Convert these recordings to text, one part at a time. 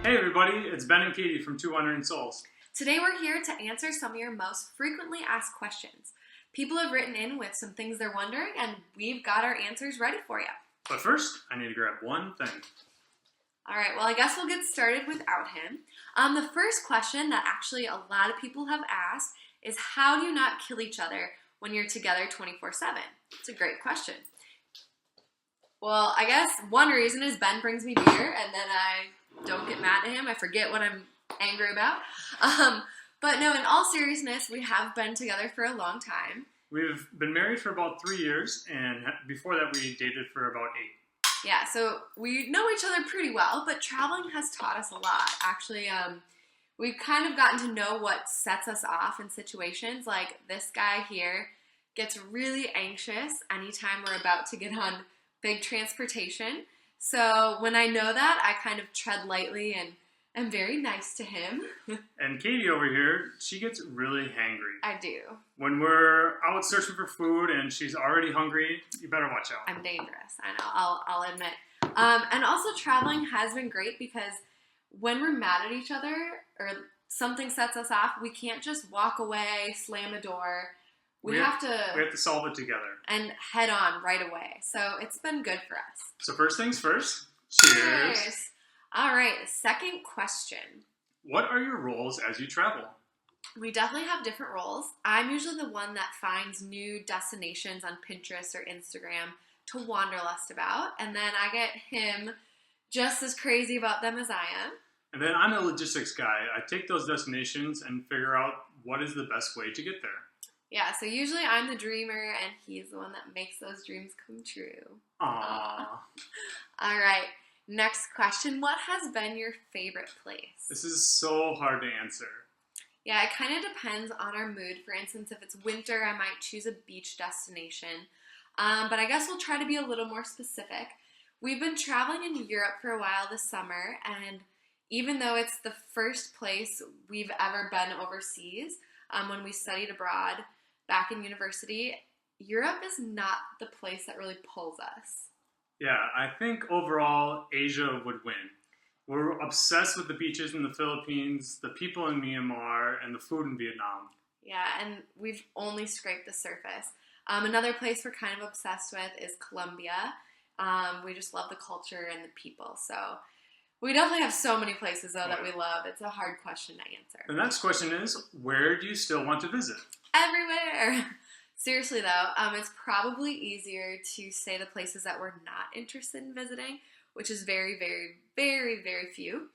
Hey everybody, it's Ben and Katie from 200 Souls. Today we're here to answer some of your most frequently asked questions. People have written in with some things they're wondering, and we've got our answers ready for you. But first, I need to grab one thing. All right, well, I guess we'll get started without him. The first question that actually a lot of people have asked is, how do you not kill each other when you're together 24/7? It's a great question. Well, I guess one reason is Ben brings me beer, and then I don't get mad at him. I forget what I'm angry about. But no, in all seriousness, we have been together for a long time. We've been married for about 3 years, and before that we dated for about 8. Yeah, so we know each other pretty well, but traveling has taught us a lot. Actually, we've kind of gotten to know what sets us off in situations. Like this guy here gets really anxious anytime we're about to get on big transportation. So when I know that, I kind of tread lightly and am very nice to him. And Katie over here, she gets really hangry. I do. When we're out searching for food and she's already hungry, you better watch out. I'm dangerous, I know, I'll admit. And also traveling has been great because when we're mad at each other or something sets us off, we can't just walk away, slam a door. We have to solve it together. And head on right away. So it's been good for us. So first things first, cheers. All right, second question. What are your roles as you travel? We definitely have different roles. I'm usually the one that finds new destinations on Pinterest or Instagram to wanderlust about. And then I get him just as crazy about them as I am. And then I'm a logistics guy. I take those destinations and figure out what is the best way to get there. Yeah, so usually I'm the dreamer, and he's the one that makes those dreams come true. Aww. All right, next question. What has been your favorite place? This is so hard to answer. Yeah, it kind of depends on our mood. For instance, if it's winter, I might choose a beach destination. But I guess we'll try to be a little more specific. We've been traveling in Europe for a while this summer, and even though it's the first place we've ever been overseas, when we studied abroad back in university, Europe is not the place that really pulls us. Yeah, I think overall Asia would win. We're obsessed with the beaches in the Philippines, the people in Myanmar, and the food in Vietnam. Yeah, and we've only scraped the surface. Another place we're kind of obsessed with is Colombia. We just love the culture and the people. So we definitely have so many places, though, that we love. It's a hard question to answer. The next question is, where do you still want to visit? Everywhere. Seriously, though, it's probably easier to say the places that we're not interested in visiting, which is very, very, very, very few.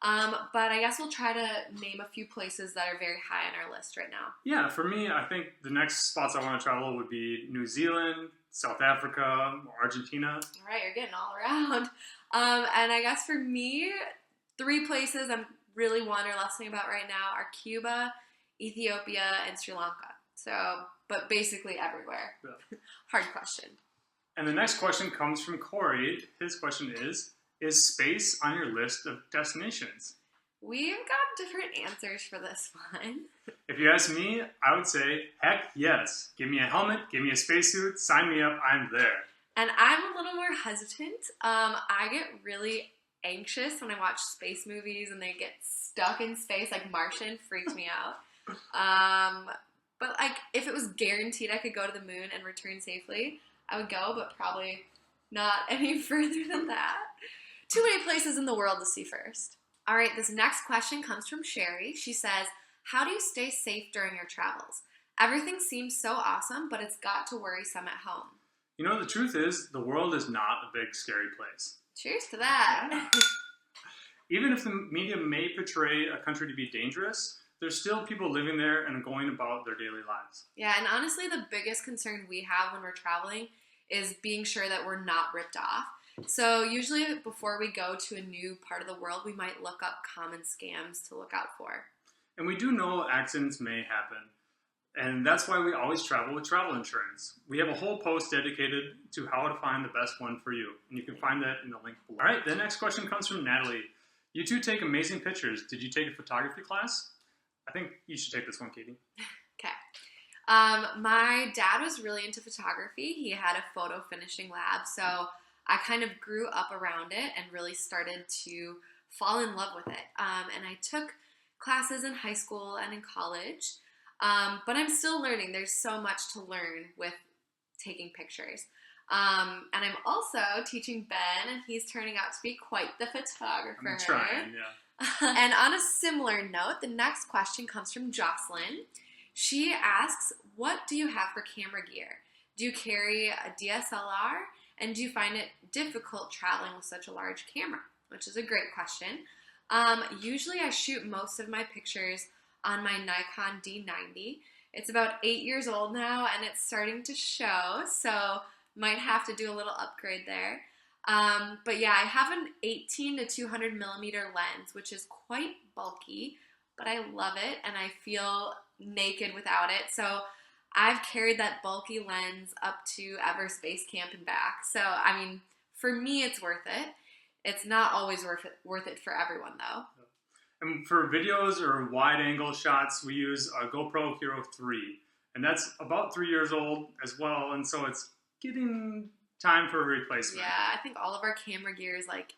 But I guess we'll try to name a few places that are very high on our list right now. Yeah, for me, I think the next spots I want to travel would be New Zealand, South Africa, or Argentina. All right, you're getting all around. And I guess for me, 3 places I'm really wanderlusting about right now are Cuba, Ethiopia, and Sri Lanka. So, but basically everywhere. Yeah. Hard question. And the next question comes from Corey. His question is space on your list of destinations? We've got different answers for this one. If you ask me, I would say, heck yes. Give me a helmet, give me a spacesuit, sign me up, I'm there. And I'm a little more hesitant. I get really anxious when I watch space movies and they get stuck in space, like Martian freaks me out. But like if it was guaranteed I could go to the moon and return safely, I would go, but probably not any further than that. Too many places in the world to see first. All right, this next question comes from Sherry. She says, how do you stay safe during your travels? Everything seems so awesome, but it's got to worry some at home. You know, the truth is, the world is not a big, scary place. Cheers to that. Yeah. Even if the media may portray a country to be dangerous, there's still people living there and going about their daily lives. Yeah, and honestly, the biggest concern we have when we're traveling is being sure that we're not ripped off. So usually before we go to a new part of the world, we might look up common scams to look out for. And we do know accidents may happen. And that's why we always travel with travel insurance. We have a whole post dedicated to how to find the best one for you. And you can find that in the link below. All right, the next question comes from Natalie. You two take amazing pictures. Did you take a photography class? I think you should take this one, Katie. Okay. My dad was really into photography. He had a photo finishing lab, so I kind of grew up around it and really started to fall in love with it. And I took classes in high school and in college, but I'm still learning. There's so much to learn with taking pictures. And I'm also teaching Ben, and he's turning out to be quite the photographer. I'm trying, yeah. And on a similar note, the next question comes from Jocelyn. She asks, what do you have for camera gear? Do you carry a DSLR? And do you find it difficult traveling with such a large camera? Which is a great question. Usually I shoot most of my pictures on my Nikon D90. It's about 8 years old now, and it's starting to show, so might have to do a little upgrade there. But yeah, I have an 18 to 200 millimeter lens, which is quite bulky, but I love it, and I feel naked without it. So I've carried that bulky lens up to Everest Base Camp and back. So, I mean, for me, it's worth it. It's not always worth it for everyone, though. And for videos or wide-angle shots, we use a GoPro Hero 3. And that's about 3 years old as well, and so it's getting time for a replacement. Yeah, I think all of our camera gear is, like,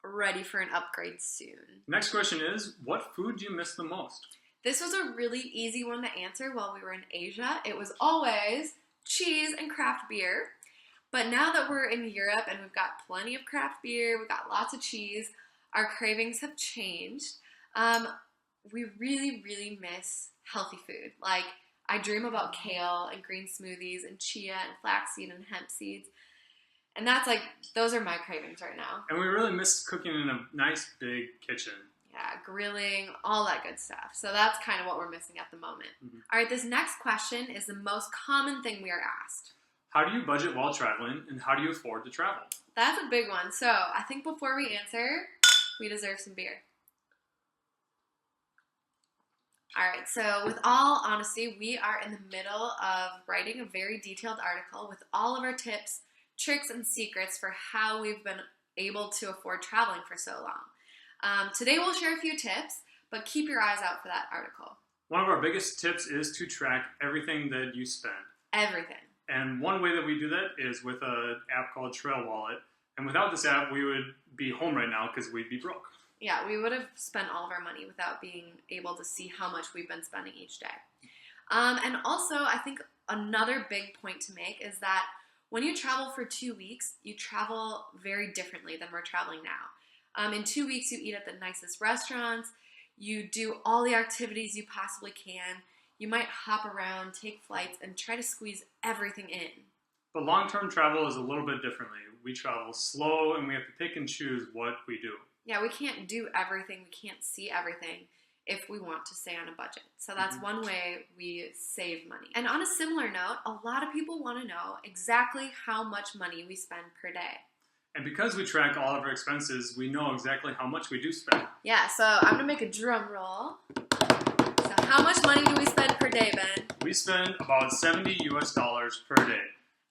ready for an upgrade soon. Next question is, what food do you miss the most? This was a really easy one to answer while we were in Asia. It was always cheese and craft beer. But now that we're in Europe and we've got plenty of craft beer, we've got lots of cheese, our cravings have changed. We really, really miss healthy food. Like, I dream about kale and green smoothies and chia and flaxseed and hemp seeds. And that's like, those are my cravings right now. And we really miss cooking in a nice big kitchen. Yeah, grilling, all that good stuff. So that's kind of what we're missing at the moment. Mm-hmm. All right, this next question is the most common thing we are asked. How do you budget while traveling, and how do you afford to travel? That's a big one. So I think before we answer, we deserve some beer. All right, so with all honesty, we are in the middle of writing a very detailed article with all of our tips, tricks, and secrets for how we've been able to afford traveling for so long. Today we'll share a few tips, but keep your eyes out for that article. One of our biggest tips is to track everything that you spend. Everything. And one way that we do that is with an app called Trail Wallet. And without this app, we would be home right now because we'd be broke. Yeah, we would have spent all of our money without being able to see how much we've been spending each day. And also, I think another big point to make is that when you travel for 2 weeks, you travel very differently than we're traveling now. In 2 weeks, you eat at the nicest restaurants, you do all the activities you possibly can, you might hop around, take flights, and try to squeeze everything in. But long-term travel is a little bit differently. We travel slow, and we have to pick and choose what we do. Yeah, we can't do everything, we can't see everything if we want to stay on a budget. So that's one way we save money. And on a similar note, a lot of people want to know exactly how much money we spend per day. And because we track all of our expenses, we know exactly how much we do spend. Yeah, so I'm going to make a drum roll. So how much money do we spend per day, Ben? We spend about $70 US per day.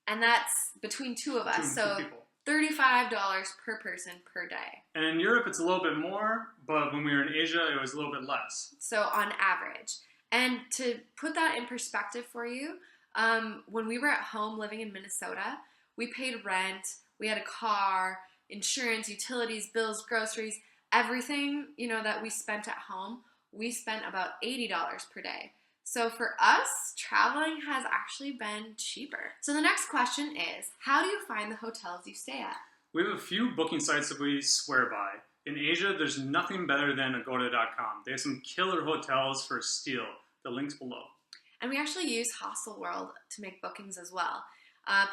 And that's between two of us, Between so two people. $35 per person per day. And in Europe, it's a little bit more, but when we were in Asia, it was a little bit less. So on average. And to put that in perspective for you, when we were at home living in Minnesota, we paid rent, we had a car, insurance, utilities, bills, groceries, everything, that we spent at home, we spent about $80 per day. So for us, traveling has actually been cheaper. So the next question is, how do you find the hotels you stay at? We have a few booking sites that we swear by. In Asia, there's nothing better than Agoda.com. They have some killer hotels for a steal. The link's below. And we actually use Hostel World to make bookings as well.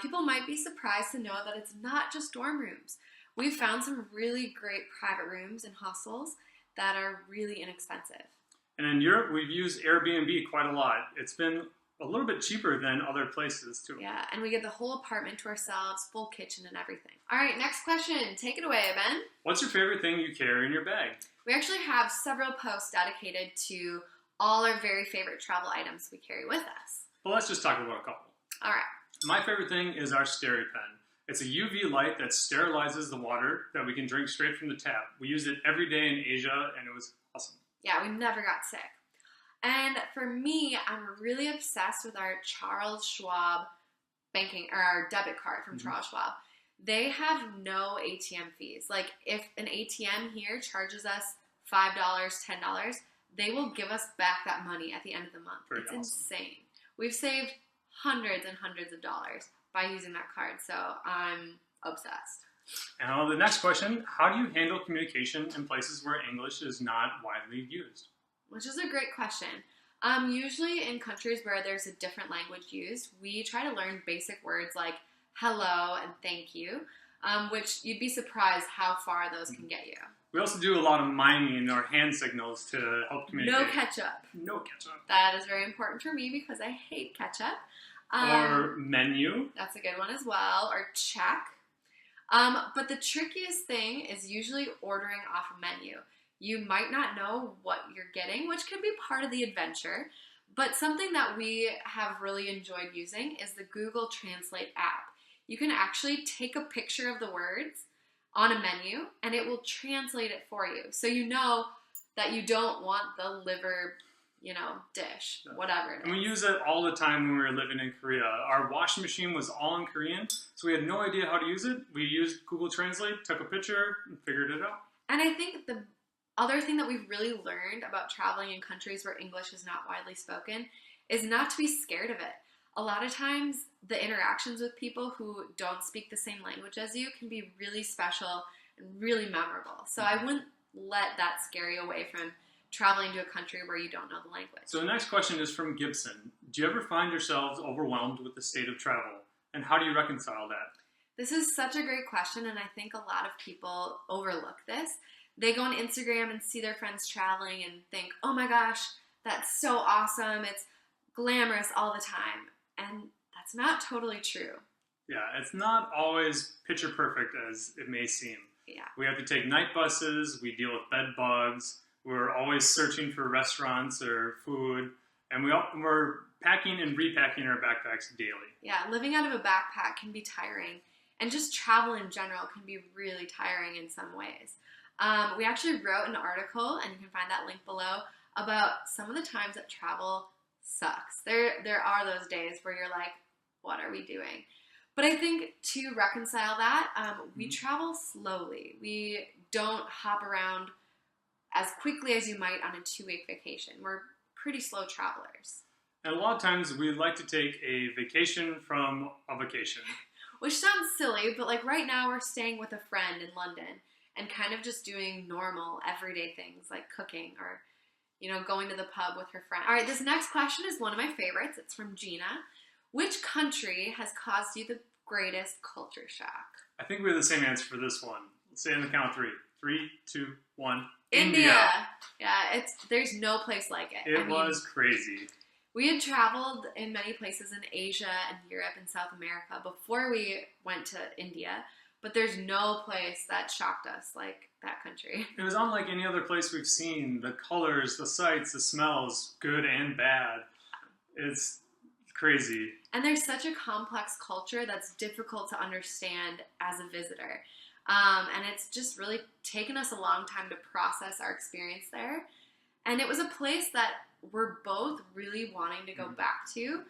People might be surprised to know that it's not just dorm rooms. We've found some really great private rooms in hostels that are really inexpensive. And in Europe, we've used Airbnb quite a lot. It's been a little bit cheaper than other places, too. Yeah, and we get the whole apartment to ourselves, full kitchen and everything. All right, next question. Take it away, Ben. What's your favorite thing you carry in your bag? We actually have several posts dedicated to all our very favorite travel items we carry with us. Well, let's just talk about a couple. All right. My favorite thing is our SteriPen. It's a UV light that sterilizes the water that we can drink straight from the tap. We used it every day in Asia, and it was awesome. Yeah, we never got sick. And for me, I'm really obsessed with our Charles Schwab our debit card from Charles Schwab. they have no ATM fees. Like if an ATM here charges us $5, $10, they will give us back that money at the end of the month. Pretty It's awesome. insane. We've saved hundreds and hundreds of dollars by using that card, so I'm obsessed. And on the next question, how do you handle communication in places where English is not widely used? Which is a great question. Usually in countries where there's a different language used, we try to learn basic words like hello and thank you, which you'd be surprised how far those can get you. We also do a lot of miming or hand signals to help communicate. No ketchup. No ketchup. That is very important for me because I hate ketchup. Or menu. That's a good one as well. Or check. But the trickiest thing is usually ordering off a menu. You might not know what you're getting, which can be part of the adventure. But something that we have really enjoyed using is the Google Translate app. You can actually take a picture of the words on a menu and it will translate it for you. So you know that you don't want the liver, dish, whatever it is. And we use it all the time when we were living in Korea. Our washing machine was all in Korean, so we had no idea how to use it. We used Google Translate, took a picture, and figured it out. And I think the other thing that we've really learned about traveling in countries where English is not widely spoken is not to be scared of it. A lot of times, the interactions with people who don't speak the same language as you can be really special and really memorable. So I wouldn't let that scare you away from traveling to a country where you don't know the language. So the next question is from Gibson. Do you ever find yourselves overwhelmed with the state of travel? And how do you reconcile that? This is such a great question, and I think a lot of people overlook this. They go on Instagram and see their friends traveling and think, oh my gosh, that's so awesome. It's glamorous all the time. And that's not totally true. Yeah, it's not always picture perfect as it may seem. Yeah. We have to take night buses, we deal with bed bugs, we're always searching for restaurants or food, and we're packing and repacking our backpacks daily. Yeah, living out of a backpack can be tiring, and just travel in general can be really tiring in some ways. We actually wrote an article, and you can find that link below, about some of the times that travel sucks. There are those days where you're like, what are we doing? But I think to reconcile that, we travel slowly. We don't hop around as quickly as you might on a 2-week vacation. We're pretty slow travelers. And a lot of times we like to take a vacation from a vacation. Which sounds silly, but like right now we're staying with a friend in London and kind of just doing normal, everyday things like cooking or going to the pub with her friend. All right, this next question is one of my favorites. It's from Gina. Which country has caused you the greatest culture shock? I think we have the same answer for this one. Let's say on the count of 3. 3, 2, 1. India. Yeah, there's no place like it. It was crazy. We had traveled in many places in Asia and Europe and South America before we went to India, but there's no place that shocked us like that country. It was unlike any other place we've seen. The colors, the sights, the smells, good and bad. It's crazy. And there's such a complex culture that's difficult to understand as a visitor. And it's just really taken us a long time to process our experience there. And it was a place that we're both really wanting to go back to.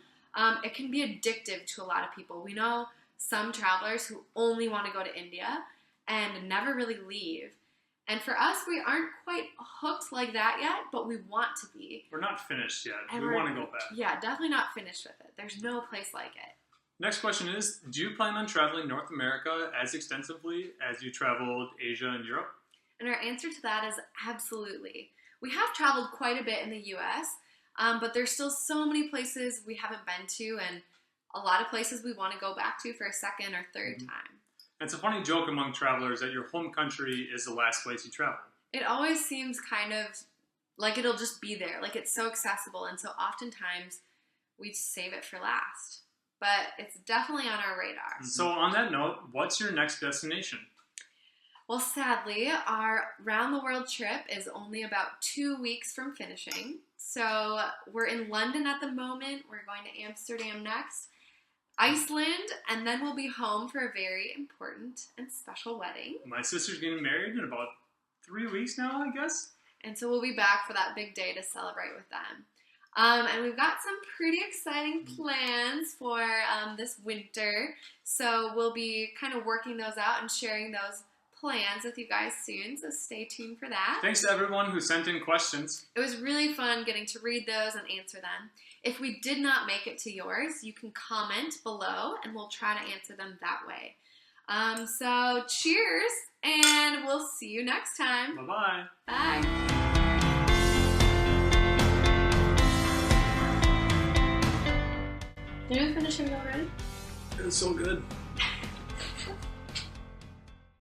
It can be addictive to a lot of people. We know some travelers who only want to go to India and never really leave. And for us, we aren't quite hooked like that yet, but we want to be. We're not finished yet. And we want to go back. Yeah, definitely not finished with it. There's no place like it. Next question is, do you plan on traveling North America as extensively as you traveled Asia and Europe? And our answer to that is absolutely. We have traveled quite a bit in the U.S., but there's still so many places we haven't been to and a lot of places we want to go back to for a second or third time. It's a funny joke among travelers that your home country is the last place you travel. It always seems kind of like it'll just be there. Like it's so accessible, and so oftentimes we save it for last. But it's definitely on our radar. So on that note, what's your next destination? Well, sadly, our round-the-world trip is only about 2 weeks from finishing. So we're in London at the moment. We're going to Amsterdam next, Iceland, and then we'll be home for a very important and special wedding. My sister's getting married in about 3 weeks now, I guess. And so we'll be back for that big day to celebrate with them. And we've got some pretty exciting plans for this winter. So we'll be kind of working those out and sharing those plans with you guys soon. So stay tuned for that. Thanks to everyone who sent in questions. It was really fun getting to read those and answer them. If we did not make it to yours, you can comment below and we'll try to answer them that way. So cheers, and we'll see you next time. Bye-bye. Bye. Did you finish it already? It was so good.